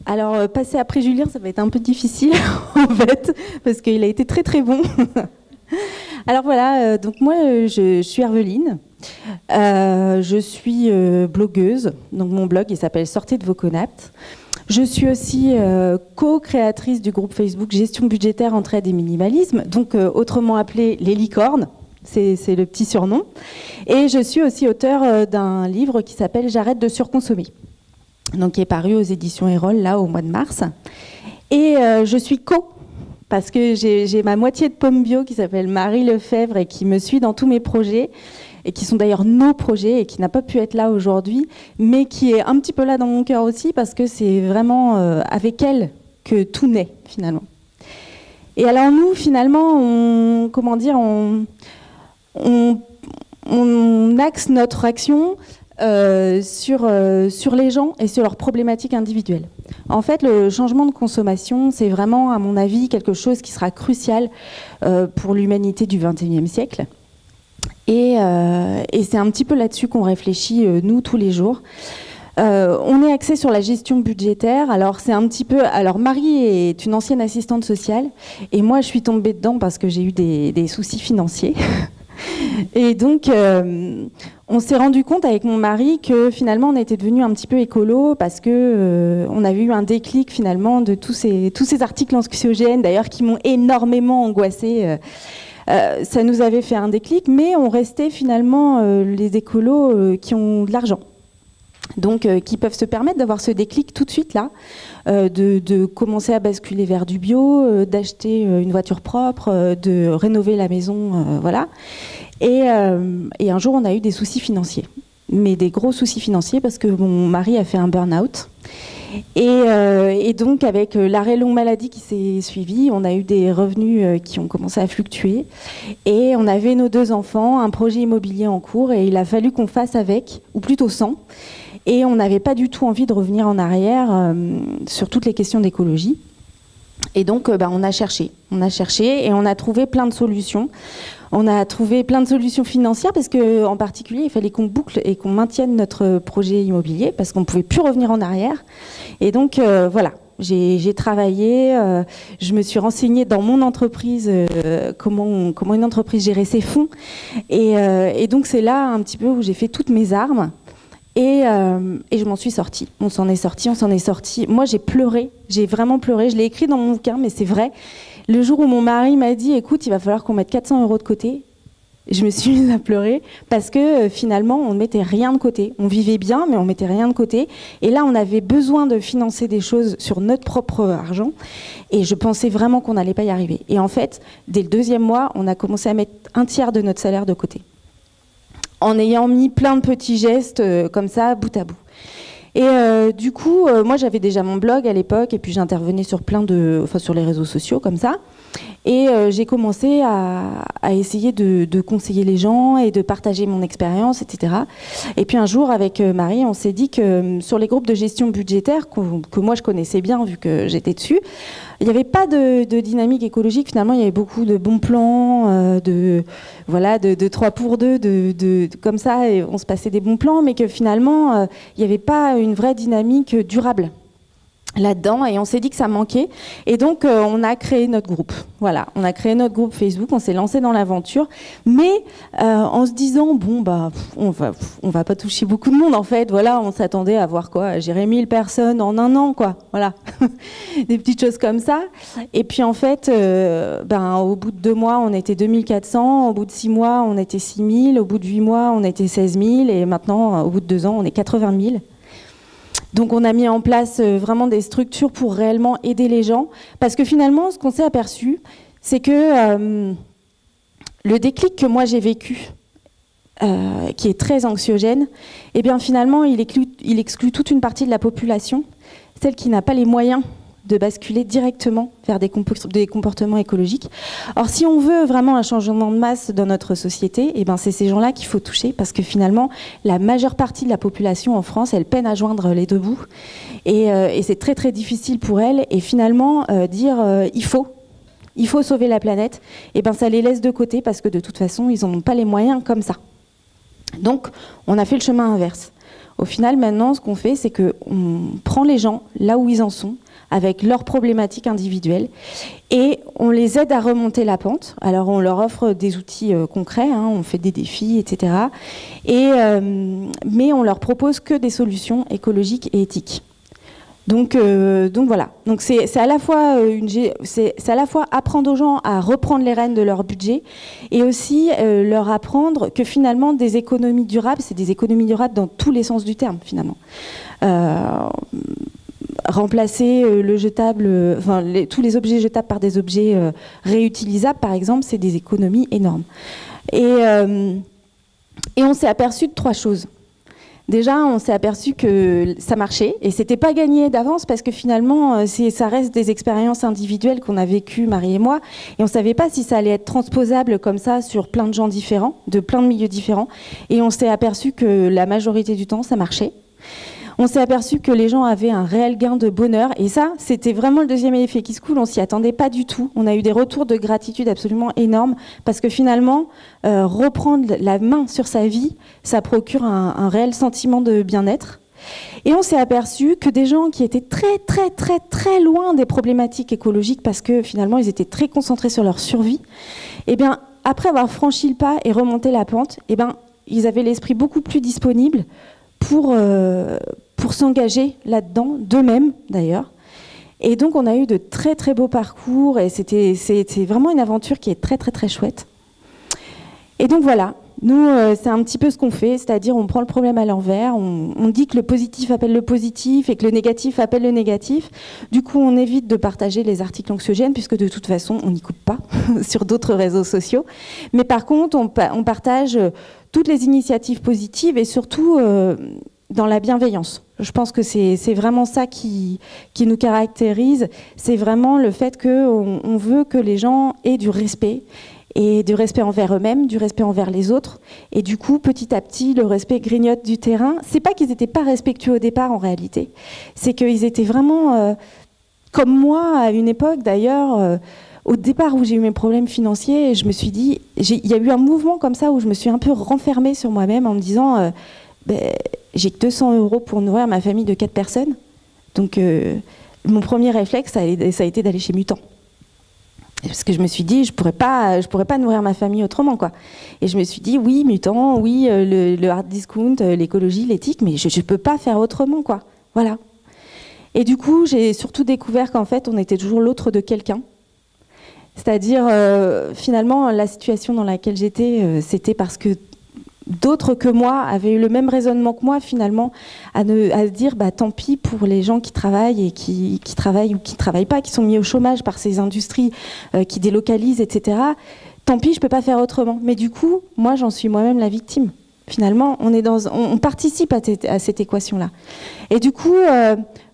Alors, passer après Julien, ça va être un peu difficile, en fait, parce qu'il a été très très bon. Alors voilà, donc moi, je suis Herveline. Je suis blogueuse. Donc mon blog, il s'appelle Sortez de vos conaps. Je suis aussi co-créatrice du groupe Facebook Gestion budgétaire, entraide et minimalisme, donc autrement appelé les licornes. C'est le petit surnom. Et je suis aussi auteure d'un livre qui s'appelle J'arrête de surconsommer, donc qui est paru aux éditions Erol, là, au mois de mars. Et je suis parce que j'ai ma moitié de pomme bio qui s'appelle Marie Lefebvre et qui me suit dans tous mes projets, et qui sont d'ailleurs nos projets et qui n'a pas pu être là aujourd'hui, mais qui est un petit peu là dans mon cœur aussi, parce que c'est vraiment avec elle que tout naît, finalement. Et alors nous, finalement, on axe notre action sur les gens et sur leurs problématiques individuelles. En fait, le changement de consommation, c'est vraiment, à mon avis, quelque chose qui sera crucial pour l'humanité du XXIe siècle. Et c'est un petit peu là-dessus qu'on réfléchit, nous, tous les jours. On est axé sur la gestion budgétaire. Alors, c'est un petit peu... Alors, Marie est une ancienne assistante sociale, et moi, je suis tombée dedans parce que j'ai eu des soucis financiers. Et donc, on s'est rendu compte avec mon mari que finalement, on était devenu un petit peu écolo parce que on avait eu un déclic finalement de tous ces articles anxiogènes, d'ailleurs, qui m'ont énormément angoissée. Ça nous avait fait un déclic, mais on restait finalement les écolos qui ont de l'argent. Donc, qui peuvent se permettre d'avoir ce déclic tout de suite là, de commencer à basculer vers du bio, d'acheter une voiture propre, de rénover la maison, voilà. Et un jour, on a eu des soucis financiers, mais des gros soucis financiers parce que mon mari a fait un burn-out. Et donc, avec l'arrêt longue maladie qui s'est suivi, on a eu des revenus qui ont commencé à fluctuer. Et on avait nos 2 enfants, un projet immobilier en cours, et il a fallu qu'on fasse avec, ou plutôt sans. Et on n'avait pas du tout envie de revenir en arrière sur toutes les questions d'écologie. Et donc, on a cherché et on a trouvé plein de solutions. On a trouvé plein de solutions financières parce qu'en particulier, il fallait qu'on boucle et qu'on maintienne notre projet immobilier parce qu'on ne pouvait plus revenir en arrière. Et donc, voilà, j'ai travaillé, je me suis renseignée dans mon entreprise, comment une entreprise gérait ses fonds. Et donc, c'est là un petit peu où j'ai fait toutes mes armes. Et je m'en suis sortie. On s'en est sorti. Moi, j'ai pleuré, j'ai vraiment pleuré. Je l'ai écrit dans mon bouquin, mais c'est vrai. Le jour où mon mari m'a dit « Écoute, il va falloir qu'on mette 400 € de côté », je me suis mise à pleurer parce que finalement, on ne mettait rien de côté. On vivait bien, mais on ne mettait rien de côté. Et là, on avait besoin de financer des choses sur notre propre argent. Et je pensais vraiment qu'on n'allait pas y arriver. Et en fait, dès le 2e mois, on a commencé à mettre 1/3 de notre salaire de côté, en ayant mis plein de petits gestes comme ça, bout à bout. Et du coup, moi j'avais déjà mon blog à l'époque, et puis j'intervenais sur sur les réseaux sociaux comme ça. Et j'ai commencé à essayer de conseiller les gens et de partager mon expérience, etc. Et puis un jour, avec Marie, on s'est dit que sur les groupes de gestion budgétaire, que moi je connaissais bien vu que j'étais dessus, il n'y avait pas de dynamique écologique. Finalement, il y avait beaucoup de bons plans, de 3 pour 2, comme ça, et on se passait des bons plans, mais que finalement, il n'y avait pas une vraie dynamique durable là-dedans, et on s'est dit que ça manquait, et donc on a créé notre groupe. Voilà, on a créé notre groupe Facebook, on s'est lancé dans l'aventure, mais en se disant on va pas toucher beaucoup de monde en fait. Voilà, on s'attendait à voir quoi, gérer 1000 personnes en un an, quoi. Voilà, des petites choses comme ça. Et puis en fait, au bout de 2 mois, on était 2400, au bout de 6 mois, on était 6000, au bout de 8 mois, on était 16000, et maintenant, au bout de 2 ans, on est 80 000. Donc on a mis en place vraiment des structures pour réellement aider les gens. Parce que finalement, ce qu'on s'est aperçu, c'est que le déclic que moi j'ai vécu, qui est très anxiogène, eh bien finalement, il exclut toute une partie de la population, celle qui n'a pas les moyens de basculer directement vers des comportements écologiques. Or, si on veut vraiment un changement de masse dans notre société, eh ben, c'est ces gens-là qu'il faut toucher, parce que finalement, la majeure partie de la population en France, elle peine à joindre les 2 bouts, et c'est très très difficile pour elle, et finalement, dire il faut sauver la planète, eh ben, ça les laisse de côté, parce que de toute façon, ils n'en ont pas les moyens comme ça. Donc, on a fait le chemin inverse. Au final, maintenant, ce qu'on fait, c'est qu'on prend les gens là où ils en sont, avec leurs problématiques individuelles, et on les aide à remonter la pente. Alors on leur offre des outils concrets, hein, on fait des défis, etc. Mais on leur propose que des solutions écologiques et éthiques. Donc voilà. Donc c'est à la fois c'est à la fois apprendre aux gens à reprendre les rênes de leur budget, et aussi leur apprendre que finalement des économies durables, c'est des économies durables dans tous les sens du terme finalement. Remplacer le jetable, tous les objets jetables par des objets réutilisables, par exemple, c'est des économies énormes. Et on s'est aperçu de 3 choses. Déjà, on s'est aperçu que ça marchait, et c'était pas gagné d'avance parce que finalement, ça reste des expériences individuelles qu'on a vécues, Marie et moi, et on savait pas si ça allait être transposable comme ça sur plein de gens différents, de plein de milieux différents. Et on s'est aperçu que la majorité du temps, ça marchait. On s'est aperçu que les gens avaient un réel gain de bonheur, et ça, c'était vraiment le deuxième effet qui se coule. On s'y attendait pas du tout. On a eu des retours de gratitude absolument énormes, parce que finalement, reprendre la main sur sa vie, ça procure un réel sentiment de bien-être. Et on s'est aperçu que des gens qui étaient très, très, très, très loin des problématiques écologiques, parce que finalement, ils étaient très concentrés sur leur survie, eh bien, après avoir franchi le pas et remonté la pente, eh bien, ils avaient l'esprit beaucoup plus disponible pour s'engager là-dedans, d'eux-mêmes d'ailleurs. Et donc on a eu de très très beaux parcours, et c'était vraiment une aventure qui est très très très chouette. Et donc voilà, nous c'est un petit peu ce qu'on fait, c'est-à-dire on prend le problème à l'envers, on dit que le positif appelle le positif et que le négatif appelle le négatif. Du coup on évite de partager les articles anxiogènes, puisque de toute façon on n'y coupe pas sur d'autres réseaux sociaux. Mais par contre on partage toutes les initiatives positives, et surtout dans la bienveillance. Je pense que c'est vraiment ça qui nous caractérise. C'est vraiment le fait qu'on veut que les gens aient du respect, et du respect envers eux-mêmes, du respect envers les autres. Et du coup, petit à petit, le respect grignote du terrain. C'est pas qu'ils n'étaient pas respectueux au départ, en réalité. C'est qu'ils étaient vraiment, comme moi, à une époque d'ailleurs, au départ où j'ai eu mes problèmes financiers, je me suis dit, il y a eu un mouvement comme ça où je me suis un peu renfermée sur moi-même en me disant, j'ai que 200 € pour nourrir ma famille de 4 personnes. Donc mon premier réflexe, ça a été d'aller chez Mutant. Parce que je me suis dit, je pourrais pas nourrir ma famille autrement, quoi. Et je me suis dit, oui, Mutant, oui, le hard discount, l'écologie, l'éthique, mais je peux pas faire autrement, quoi. Voilà. Et du coup, j'ai surtout découvert qu'en fait, on était toujours l'autre de quelqu'un. C'est-à-dire, finalement, la situation dans laquelle j'étais, c'était parce que d'autres que moi avaient eu le même raisonnement que moi, finalement, à se dire, bah, tant pis pour les gens qui travaillent et qui travaillent ou qui ne travaillent pas, qui sont mis au chômage par ces industries qui délocalisent, etc. Tant pis, je ne peux pas faire autrement. Mais du coup, moi, j'en suis moi-même la victime. Finalement, on participe à cette équation-là. Et du coup,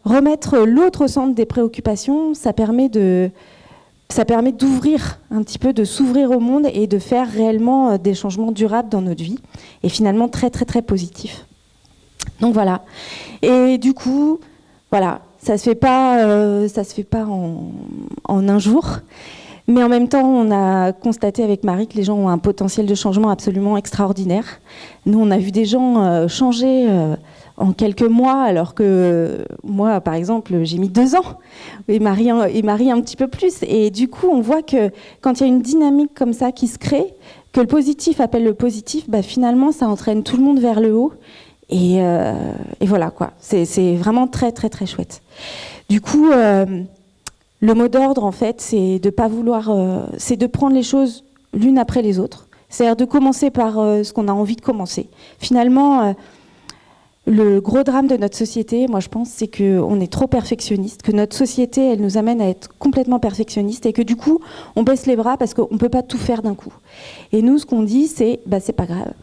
remettre l'autre au centre des préoccupations, ça permet d'ouvrir un petit peu, de s'ouvrir au monde et de faire réellement des changements durables dans notre vie, et finalement très très très positifs. Donc voilà. Et du coup, voilà, ça se fait pas en un jour, mais en même temps, on a constaté avec Marie que les gens ont un potentiel de changement absolument extraordinaire. Nous, on a vu des gens changer en quelques mois, alors que moi, par exemple, j'ai mis 2 ans, et Marie un petit peu plus. Et du coup, on voit que quand il y a une dynamique comme ça qui se crée, que le positif appelle le positif, bah, finalement, ça entraîne tout le monde vers le haut. Et voilà, quoi. C'est vraiment très, très, très chouette. Du coup, le mot d'ordre, en fait, c'est de pas vouloir, c'est de prendre les choses l'une après les autres. C'est-à-dire de commencer par ce qu'on a envie de commencer. Finalement, le gros drame de notre société, moi je pense, c'est qu'on est trop perfectionniste, que notre société, elle nous amène à être complètement perfectionniste, et que du coup, on baisse les bras parce qu'on ne peut pas tout faire d'un coup. Et nous, ce qu'on dit, c'est, bah, c'est pas grave.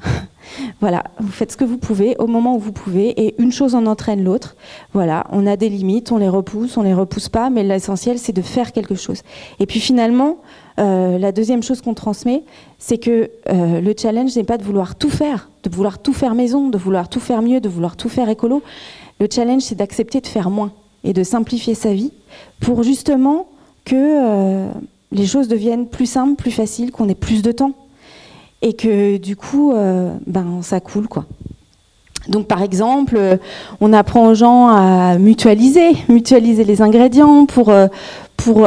Voilà, vous faites ce que vous pouvez, au moment où vous pouvez, et une chose en entraîne l'autre. Voilà, on a des limites, on les repousse pas, mais l'essentiel, c'est de faire quelque chose. Et puis finalement, la deuxième chose qu'on transmet, c'est que le challenge n'est pas de vouloir tout faire, de vouloir tout faire maison, de vouloir tout faire mieux, de vouloir tout faire écolo. Le challenge, c'est d'accepter de faire moins et de simplifier sa vie pour justement que les choses deviennent plus simples, plus faciles, qu'on ait plus de temps. Et que du coup, ça coule, quoi. Donc par exemple, on apprend aux gens à mutualiser les ingrédients pour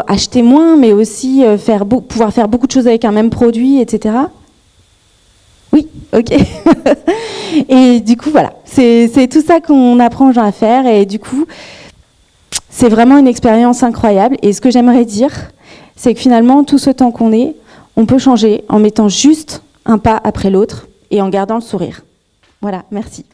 acheter moins, mais aussi pouvoir faire beaucoup de choses avec un même produit, etc. Oui, ok. Et du coup, voilà, c'est tout ça qu'on apprend aux gens à faire. Et du coup, c'est vraiment une expérience incroyable. Et ce que j'aimerais dire, c'est que finalement, tout ce temps qu'on est, on peut changer en mettant juste un pas après l'autre et en gardant le sourire. Voilà, merci.